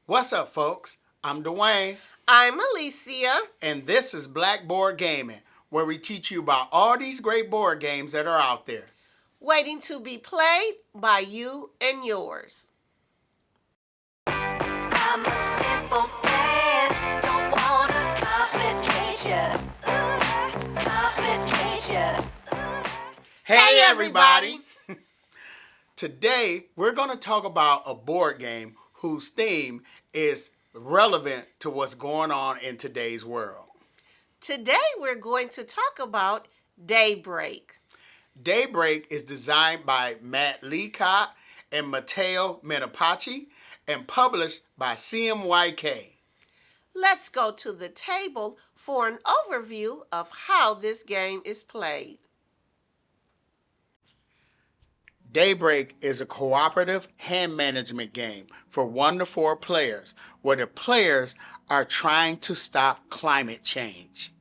What's up, folks? I'm Dwayne. I'm Alicia. And this is Blackboard Gaming, where we teach you about all these great board games that are out there, waiting to be played by you and yours. I'm a simple man, don't want a complication. Hey, everybody! Today, we're going to talk about a board game whose theme is relevant to what's going on in today's world. Today, we're going to talk about Daybreak. Daybreak is designed by Matt Leacock and Matteo Menapace and published by CMYK. Let's go to the table for an overview of how this game is played. Daybreak is a cooperative hand management game for 1 to 4 players, where the players are trying to stop climate change.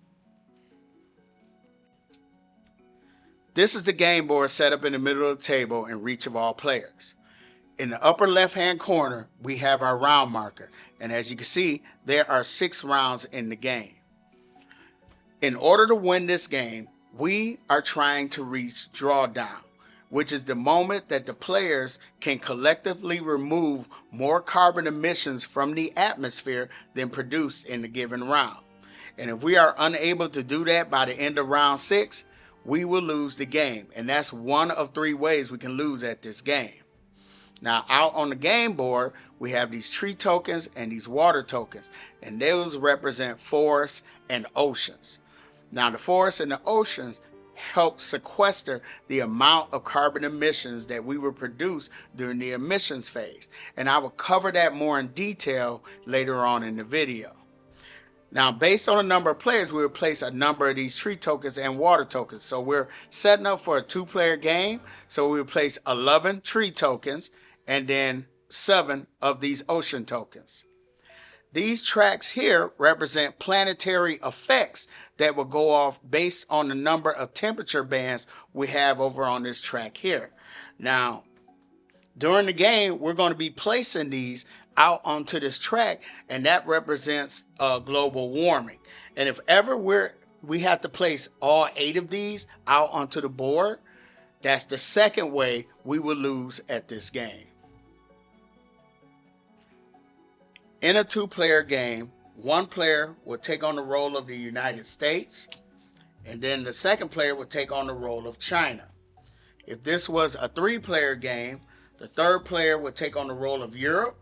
This is the game board set up in the middle of the table in reach of all players. In the upper left-hand corner, we have our round marker, and as you can see, there are 6 rounds in the game. In order to win this game, we are trying to reach drawdown, which is the moment that the players can collectively remove more carbon emissions from the atmosphere than produced in the given round. And if we are unable to do that by the end of round 6, we will lose the game. And that's one of 3 ways we can lose at this game. Now, out on the game board, we have these tree tokens and these water tokens, and those represent forests and oceans. Now, the forests and the oceans help sequester the amount of carbon emissions that we will produce during the emissions phase. And I will cover that more in detail later on in the video. Now, based on the number of players, we will place a number of these tree tokens and water tokens. So we're setting up for a 2-player game. So we will place 11 tree tokens and then 7 of these ocean tokens. These tracks here represent planetary effects that will go off based on the number of temperature bands we have over on this track here. Now, during the game, we're going to be placing these out onto this track, and that represents global warming. And if ever we have to place all 8 of these out onto the board, that's the second way we will lose at this game. In a 2-player game, 1 player will take on the role of the United States, and then the second player will take on the role of China. If this was a 3-player game, the third player would take on the role of Europe,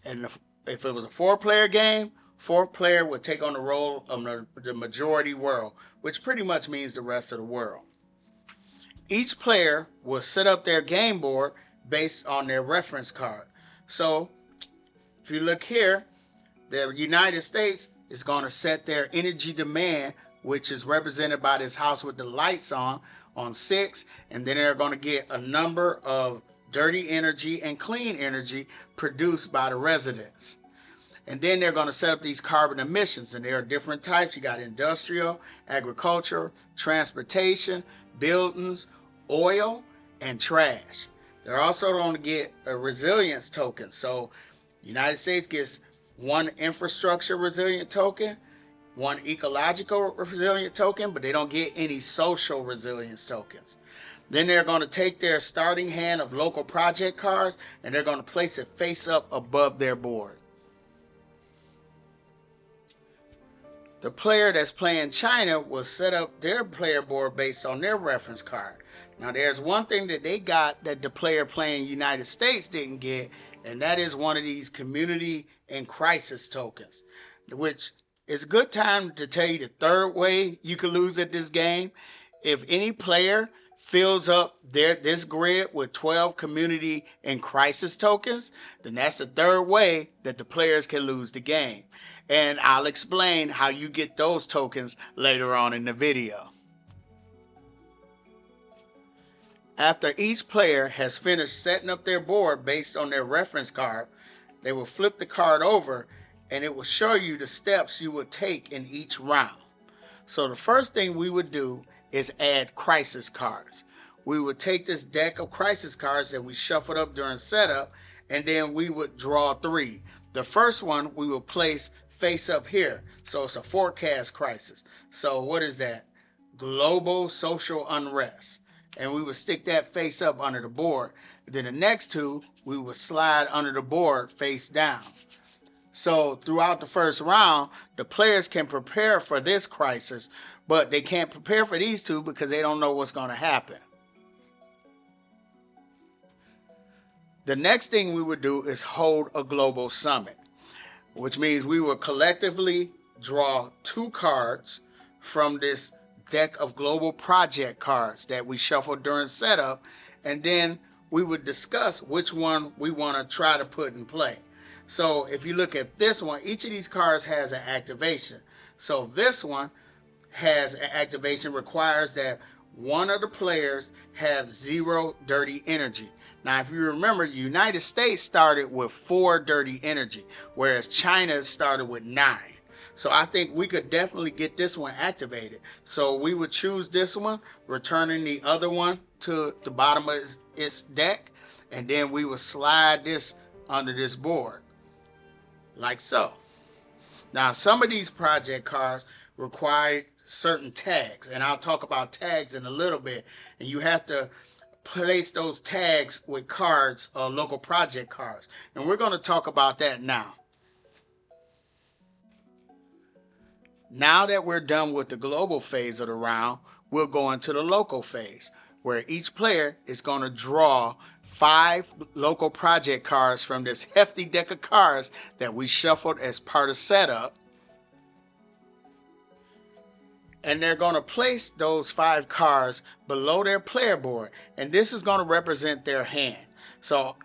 and if it was a 4-player game, 4th player would take on the role of the majority world, which pretty much means the rest of the world. Each player will set up their game board based on their reference card. So, if you look here, the United States is going to set their energy demand, which is represented by this house with the lights on 6, and then they're going to get a number of dirty energy and clean energy produced by the residents. And then they're going to set up these carbon emissions, and there are different types. You got industrial, agriculture, transportation, buildings, oil, and trash. They're also going to get a resilience token. So United States gets 1 infrastructure resilient token, 1 ecological resilient token, but they don't get any social resilience tokens. Then they're going to take their starting hand of local project cards and they're going to place it face up above their board. The player that's playing China will set up their player board based on their reference card. Now, there's one thing that they got that the player playing United States didn't get, and that is one of these community and crisis tokens, which is a good time to tell you the third way you could lose at this game. If any player fills up this grid with 12 community and crisis tokens, then that's the third way that the players can lose the game. And I'll explain how you get those tokens later on in the video. After each player has finished setting up their board based on their reference card, they will flip the card over and it will show you the steps you would take in each round. So the first thing we would do is add crisis cards. We would take this deck of crisis cards that we shuffled up during setup, and then we would draw 3. The first one we will place face up here. So it's a forecast crisis. So what is that? Global social unrest. And we would stick that face up under the board. Then the next two, we would slide under the board face down. So throughout the first round, the players can prepare for this crisis, but they can't prepare for these two because they don't know what's going to happen. The next thing we would do is hold a global summit, which means we will collectively draw 2 cards from this deck of global project cards that we shuffled during setup, and then we would discuss which one we want to try to put in play. So if you look at this one, each of these cards has an activation. So this one has an activation, requires that one of the players have 0 dirty energy. Now, if you remember, the United States started with 4 dirty energy, whereas China started with 9. So I think we could definitely get this one activated. So we would choose this one, returning the other one to the bottom of its deck, and then we would slide this under this board, like so. Now, some of these project cards require certain tags, and I'll talk about tags in a little bit, and you have to place those tags with cards, local project cards, and we're going to talk about that now. Now that we're done with the global phase of the round, we'll go into the local phase, where each player is going to draw 5 local project cards from this hefty deck of cards that we shuffled as part of setup. And they're going to place those 5 cards below their player board, and this is going to represent their hand. So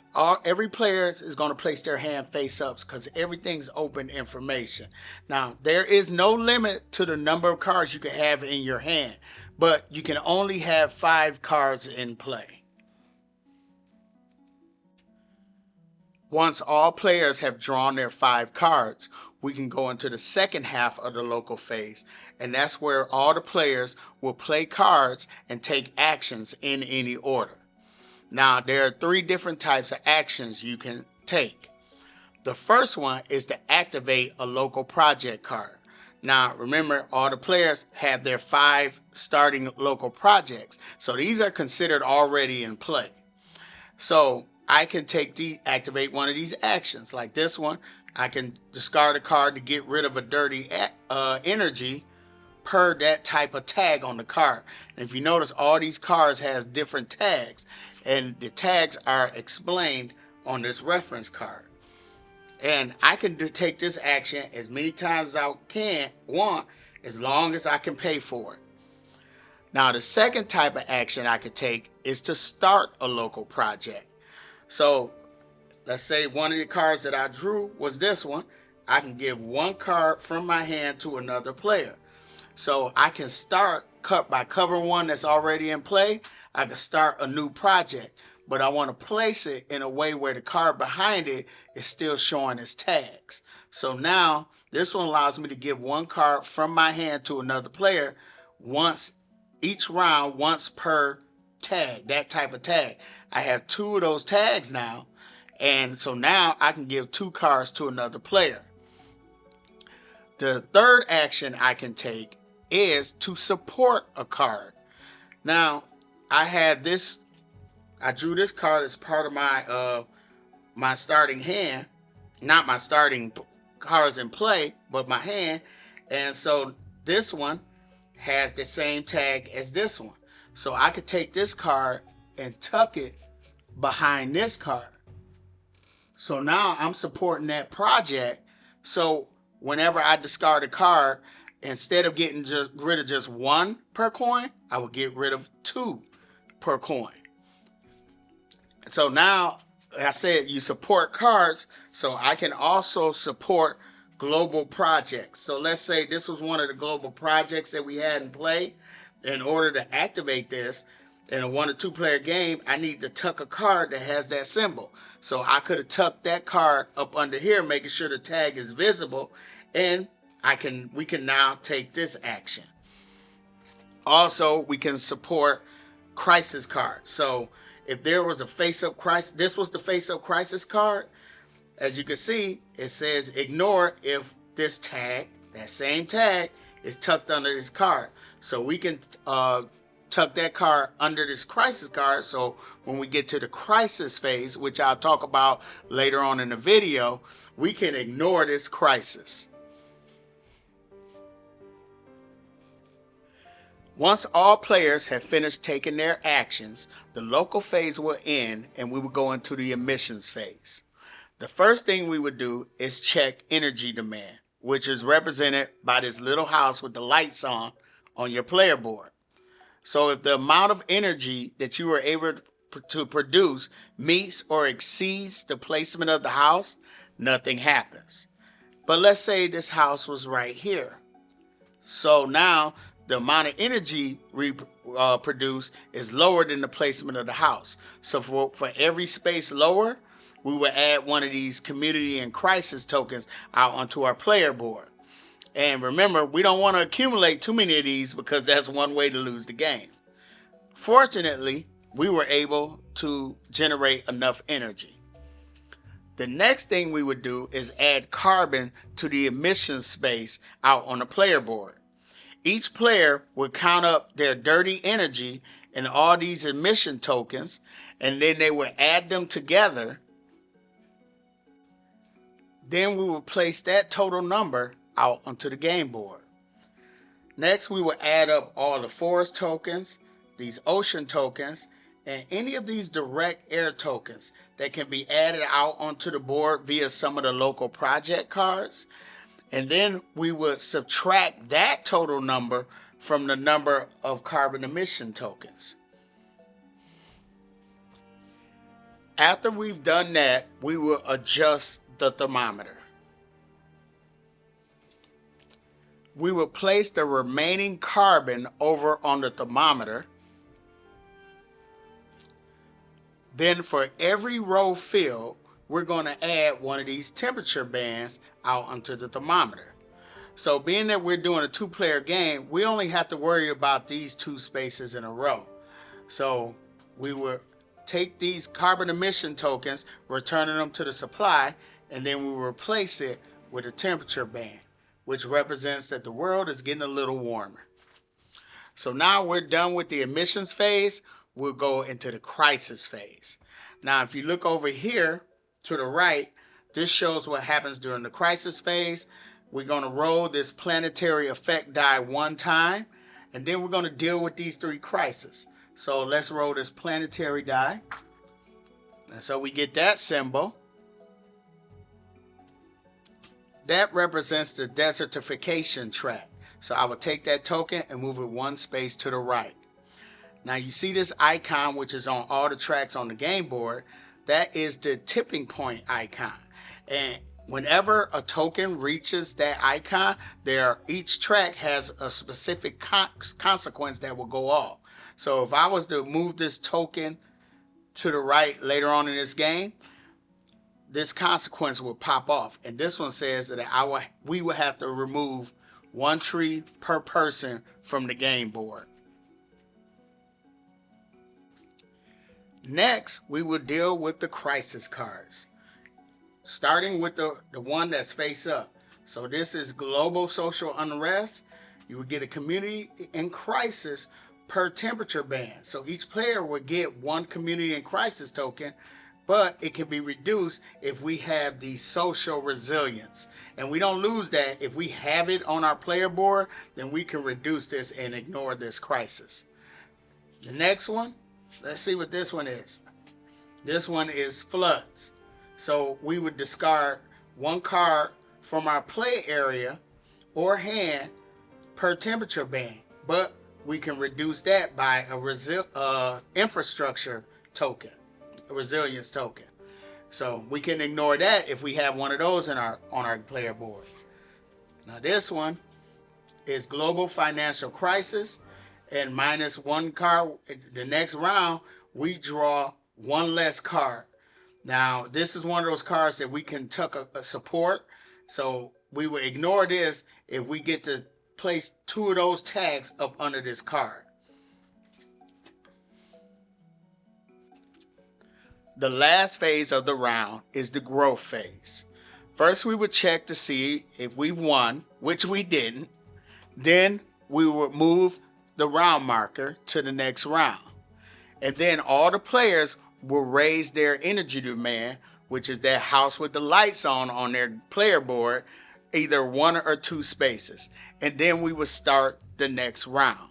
every player is going to place their hand face up because everything's open information. Now, there is no limit to the number of cards you can have in your hand, but you can only have 5 cards in play. Once all players have drawn their 5 cards, we can go into the second half of the local phase, and that's where all the players will play cards and take actions in any order. Now, there are 3 different types of actions you can take. The first one is to activate a local project card. Now, remember, all the players have their 5 starting local projects, so these are considered already in play. So I can activate one of these actions, like this one. I can discard a card to get rid of a dirty energy per that type of tag on the card. And if you notice, all these cards has different tags, and the tags are explained on this reference card. And I can take this action as many times as I want, as long as I can pay for it. Now, the second type of action I could take is to start a local project. So let's say one of the cards that I drew was this one. I can give 1 card from my hand to another player. So I can start by covering one that's already in play. I can start a new project, but I want to place it in a way where the card behind it is still showing its tags. So now this one allows me to give 1 card from my hand to another player once each round, once per tag, that type of tag. I have 2 of those tags now, and so now I can give 2 cards to another player. The third action I can take is to support a card. Now, I drew this card as part of my starting hand, not my starting cards in play, but my hand. And so this one has the same tag as this one. So I could take this card and tuck it behind this card. So now I'm supporting that project. So whenever I discard a card, instead of getting rid of just 1 per coin, I would get rid of 2 per coin. So now, like I said, you support cards, so I can also support global projects. So let's say this was one of the global projects that we had in play. In order to activate this in a 1 or 2 player game, I need to tuck a card that has that symbol. So I could have tucked that card up under here, making sure the tag is visible, and we can now take this action. Also, we can support crisis cards. So if there was a face-up crisis, this was the face-up crisis card. As you can see, it says ignore if this tag, that same tag, is tucked under this card. So we can tuck that card under this crisis card. So when we get to the crisis phase, which I'll talk about later on in the video, we can ignore this crisis. Once all players have finished taking their actions, the local phase will end and we will go into the emissions phase. The first thing we would do is check energy demand, which is represented by this little house with the lights on your player board. So if the amount of energy that you were able to produce meets or exceeds the placement of the house, nothing happens. But let's say this house was right here. So now the amount of energy produced is lower than the placement of the house. So for every space lower, we will add one of these community and crisis tokens out onto our player board. And remember, we don't want to accumulate too many of these because that's one way to lose the game. Fortunately, we were able to generate enough energy. The next thing we would do is add carbon to the emission space out on the player board. Each player would count up their dirty energy in all these emission tokens, and then they would add them together. Then we would place that total number out onto the game board. Next, we will add up all the forest tokens, these ocean tokens, and any of these direct air tokens that can be added out onto the board via some of the local project cards. And then we would subtract that total number from the number of carbon emission tokens. After we've done that, we will adjust the thermometer. We will place the remaining carbon over on the thermometer. Then for every row filled, we're going to add one of these temperature bands out onto the thermometer. So being that we're doing a two-player game, we only have to worry about these two spaces in a row. So we will take these carbon emission tokens, returning them to the supply, and then we will replace it with a temperature band, which represents that the world is getting a little warmer. So now we're done with the emissions phase. We'll go into the crisis phase. Now, if you look over here to the right, this shows what happens during the crisis phase. We're going to roll this planetary effect die one time, and then we're going to deal with these three crises. So let's roll this planetary die. And so we get that symbol. That represents the desertification track. So I will take that token and move it one space to the right. Now you see this icon, which is on all the tracks on the game board. That is the tipping point icon. And whenever a token reaches that icon, each track has a specific consequence that will go off. So if I was to move this token to the right later on in this game, this consequence will pop off. And this one says that we will have to remove one tree per person from the game board. Next, we will deal with the crisis cards, starting with the one that's face up. So this is global social unrest. You will get a community in crisis per temperature band. So each player will get one community in crisis token, but it can be reduced if we have the social resilience. And we don't lose that. If we have it on our player board, then we can reduce this and ignore this crisis. The next one, let's see what this one is. This one is floods. So we would discard one card from our play area or hand per temperature band, but we can reduce that by a infrastructure token, a resilience token. So we can ignore that if we have one of those on our player board. Now this one is global financial crisis, and minus one card. The next round, we draw one less card. Now, this is one of those cards that we can tuck a support. So we will ignore this if we get to place two of those tags up under this card. The last phase of the round is the growth phase. First, we would check to see if we won, which we didn't. Then we would move the round marker to the next round. And then all the players will raise their energy demand, which is that house with the lights on their player board, either 1 or 2 spaces. And then we would start the next round.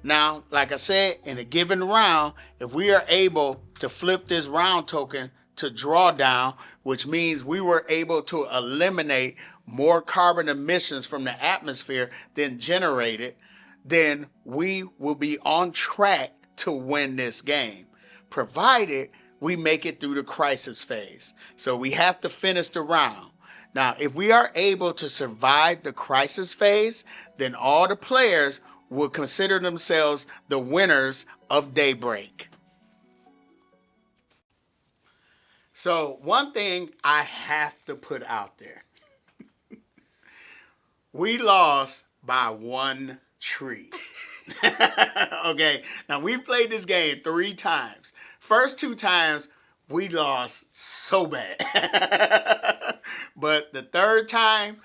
Now, like I said, in a given round, if we are able to flip this round token to drawdown, which means we were able to eliminate more carbon emissions from the atmosphere than generated, then we will be on track to win this game, provided we make it through the crisis phase. So we have to finish the round. Now, if we are able to survive the crisis phase, then all the players will consider themselves the winners of Daybreak. So one thing I have to put out there. We lost by 1 tree. Okay, now we've played this game 3 times. First 2 times, we lost so bad. But the 3rd time,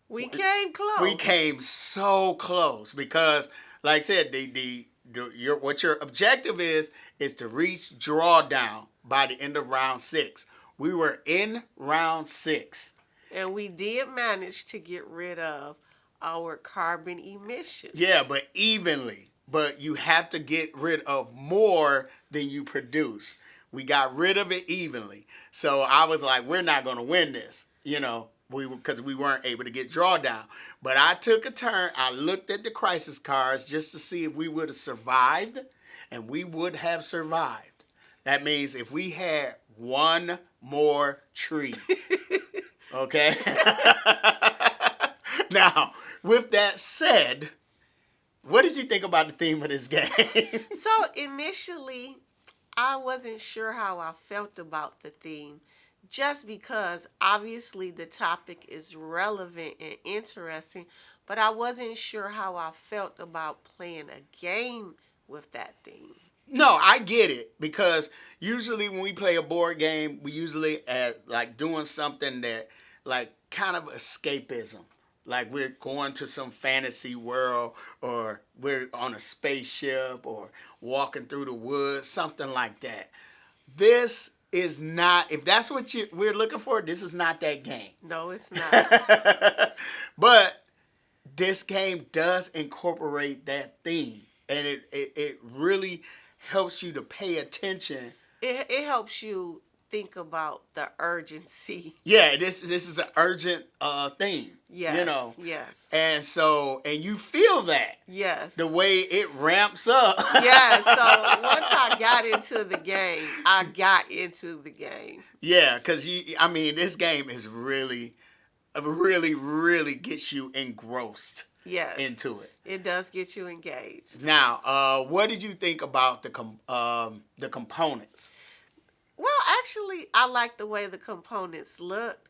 We came close. we came so close because, like I said, what your objective is to reach drawdown by the end of round 6. We were in round 6. And we did manage to get rid of our carbon emissions. Yeah, but evenly. But you have to get rid of more than you produce. We got rid of it evenly. So I was like, we're not going to win this, because we weren't able to get drawdown. But I took a turn. I looked at the crisis cards just to see if we would have survived, and we would have survived. That means if we had 1 more tree. Okay? Now, with that said, what did you think about the theme of this game? So initially, I wasn't sure how I felt about the theme, just because obviously the topic is relevant and interesting, but I wasn't sure how I felt about playing a game with that theme. No, I get it, because usually when we play a board game, we usually like doing something that like kind of escapism. Like we're going to some fantasy world, or we're on a spaceship, or walking through the woods, something like that. This is not, if that's what we're looking for, this is not that game. No, it's not. But this game does incorporate that theme, and it really helps you to pay attention. It helps you think about the urgency. Yeah, this is an urgent theme. Yes. Yes. And you feel that. Yes. The way it ramps up. Yeah, so once I got into the game, I got into the game. Yeah, because this game is really, really gets you engrossed. Yes. Into it. It does get you engaged. Now, what did you think about the components? Well, actually, I like the way the components looked.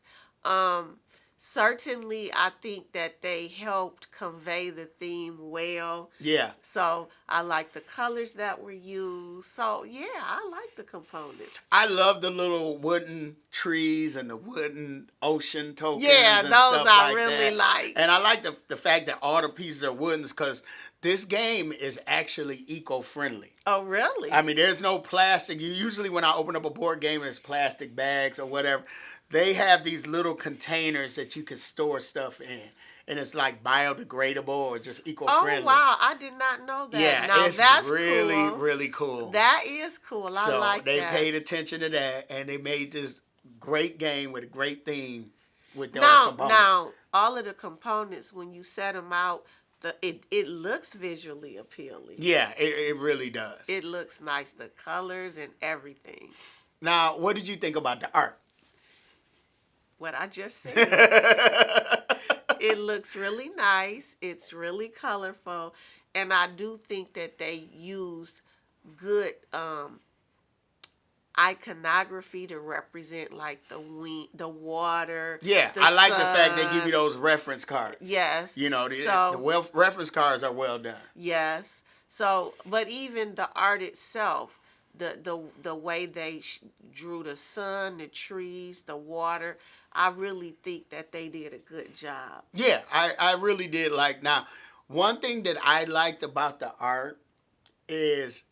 Certainly, I think that they helped convey the theme well. Yeah. So, I like the colors that were used. So, yeah, I like the components. I love the little wooden trees and the wooden ocean tokens. Yeah, and those stuff I like really that. like. And I like the fact that all the pieces are wooden, because this game is actually eco-friendly. Oh, really? I mean, there's no plastic. Usually when I open up a board game, there's plastic bags or whatever. They have these little containers that you can store stuff in. And it's like biodegradable or just eco-friendly. Oh, wow. I did not know that. Yeah, now, it's that's really, cool. really cool. That is cool. I like they that. paid attention to that, and they made this great game with a great theme with those components. Now, all of the components, when you set them out, it looks visually appealing. Yeah, it really does. It looks nice, the colors and everything. Now, what did you think about the art? What I just said. It looks really nice. It's really colorful. And I do think that they used good iconography to represent like the wind, the water. Yeah, the I like the sun. fact they give you those reference cards. Yes. The reference cards are well done. Yes. So, but even the art itself, the way they drew the sun, the trees, the water. I really think that they did a good job. Yeah, I really did like. Now, one thing that I liked about the art is,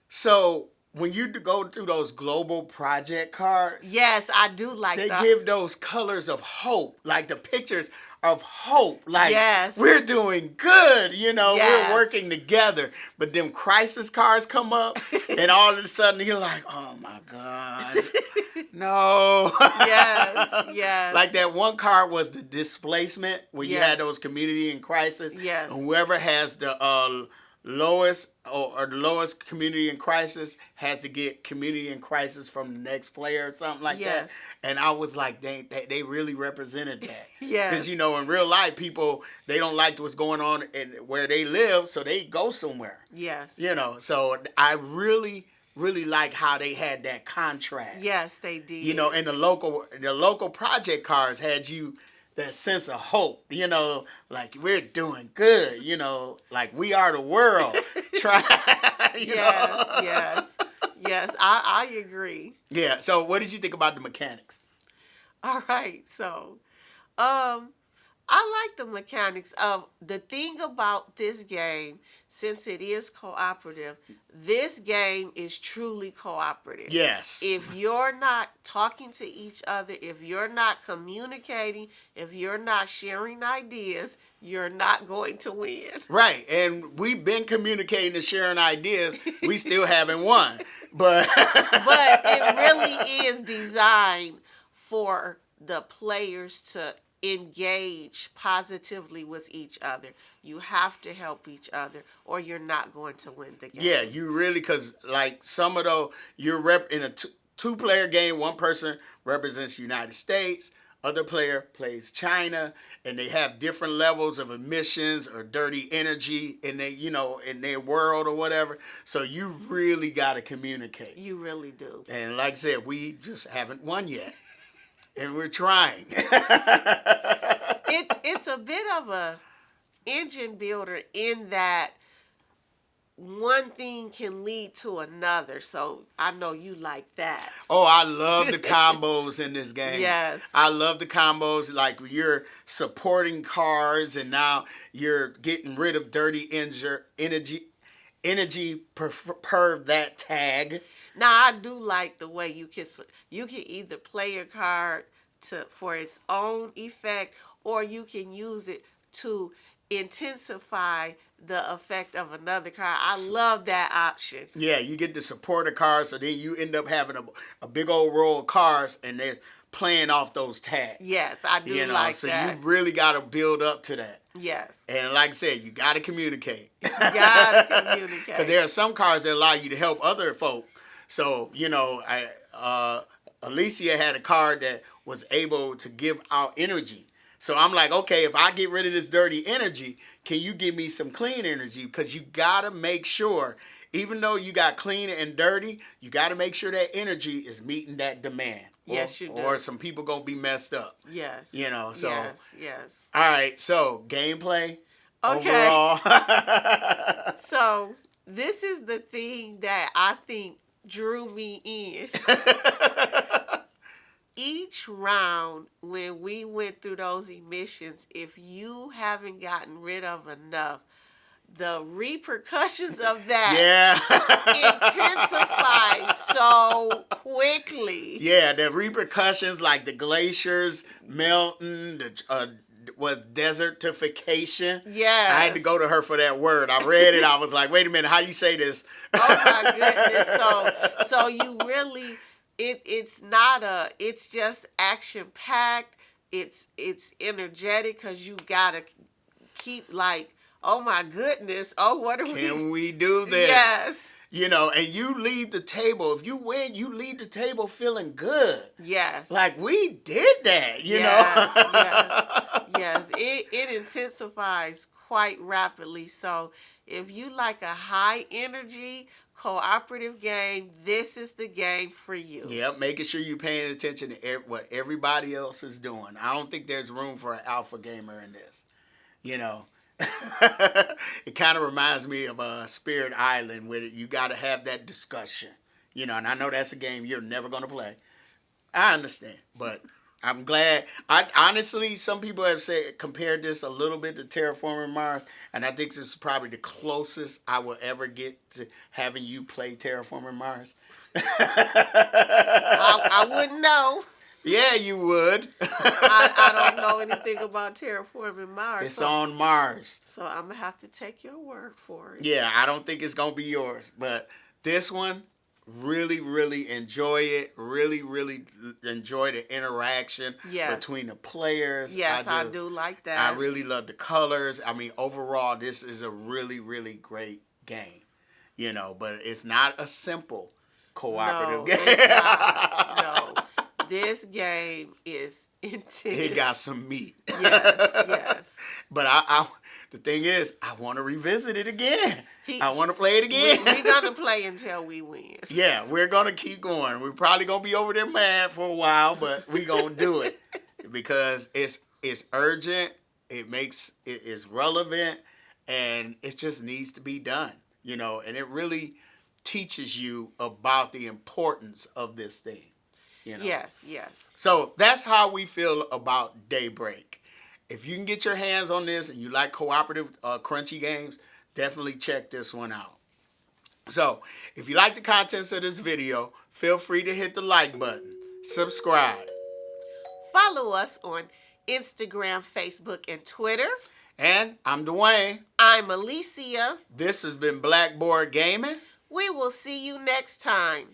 so when you go through those global project cards, Yes, I do like they that. give those colors of hope, like the pictures of hope. Like, Yes. we're doing good, Yes. we're working together. But them crisis cards come up, and all of a sudden you're like, oh my God. No. Yes, yes. Like that one card was the displacement, where you Yeah. had those community in crisis. Yes. And whoever has the lowest or the lowest community in crisis has to get community in crisis from the next player or something like Yes. that. And I was like, they really represented that. Yes. Because, in real life, people, they don't like what's going on in where they live, so they go somewhere. Yes. So I really like how they had that contrast. Yes, they did. And the local project cards had you that sense of hope, like we're doing good, like we are the world. Try, Yes, I agree. Yeah. So what did you think about the mechanics? All right, so I like the mechanics of the thing about this game. Since it is cooperative, this game is truly cooperative. Yes. If you're not talking to each other, if you're not communicating, if you're not sharing ideas, you're not going to win. Right. And we've been communicating and sharing ideas. We still haven't won. But it really is designed for the players to engage positively with each other. You have to help each other or you're not going to win the game. Yeah, you really, because like some of those, you're in a two-player game, one person represents United States, other player plays China, and they have different levels of emissions or dirty energy in their world or whatever. So you really got to communicate. You really do. And like I said, we just haven't won yet. And we're trying. It's a bit of a engine builder in that one thing can lead to another. So I know you like that. Oh, I love the combos in this game. Yes. I love the combos. Like you're supporting cars and now you're getting rid of dirty energy per that tag. Now I do like the way you can either play your card for its own effect, or you can use it to intensify the effect of another card. I love that option. Yeah, you get to support a card, so then you end up having a big old row of cards, and they're playing off those tags. Yes, I do like so that. So you really got to build up to that. Yes. And like I said, you got to communicate. You got to communicate. Because there are some cards that allow you to help other folk. So, Alicia had a card that was able to give out energy. So I'm like, okay, if I get rid of this dirty energy, can you give me some clean energy? Because you got to make sure, even though you got clean and dirty, you got to make sure that energy is meeting that demand. Yes, you do. Or some people going to be messed up. Yes. So. Yes. All right, so gameplay. Okay. Overall. So this is the thing that I think drew me in. Each round, when we went through those emissions, if you haven't gotten rid of enough, the repercussions of that intensify so quickly. Yeah, the repercussions, like the glaciers melting, was desertification. Yeah, I had to go to her for that word. I read it. I was like, wait a minute, how do you say this? Oh my goodness. So you really, it's just action packed. It's energetic because you gotta keep like, oh my goodness, oh what are Can we do this? Yes. And you leave the table. If you win, you leave the table feeling good. Yes. Like we did that, Yes. It intensifies quite rapidly. So if you like a high energy cooperative game, this is the game for you. Yeah, making sure you're paying attention to what everybody else is doing. I don't think there's room for an alpha gamer in this. It kind of reminds me of Spirit Island, where you got to have that discussion. And I know that's a game you're never going to play. I understand, but I'm glad. I honestly, some people have said compared this a little bit to Terraforming Mars, and I think this is probably the closest I will ever get to having you play Terraforming Mars. I wouldn't know. Yeah, you would. I don't know anything about Terraforming Mars. It's on Mars. So I'm going to have to take your word for it. Yeah, I don't think it's going to be yours. But this one, really, really enjoy it. Really, really enjoy the interaction between the players. Yes, I do like that. I really love the colors. I mean, overall, this is a really, really great game. But it's not a simple cooperative game. It's not. No. This game is intense. It got some meat. Yes. But the thing is, I want to revisit it again. I want to play it again. We're going to play until we win. Yeah, we're going to keep going. We're probably going to be over there mad for a while, but we're going to do it because it's urgent. It is relevant, and it just needs to be done, and it really teaches you about the importance of this thing. Yes. So that's how we feel about Daybreak. If you can get your hands on this and you like cooperative crunchy games, definitely check this one out. So if you like the contents of this video, feel free to hit the like button, subscribe. Follow us on Instagram, Facebook, and Twitter. And I'm Dwayne. I'm Alicia. This has been Blackboard Gaming. We will see you next time.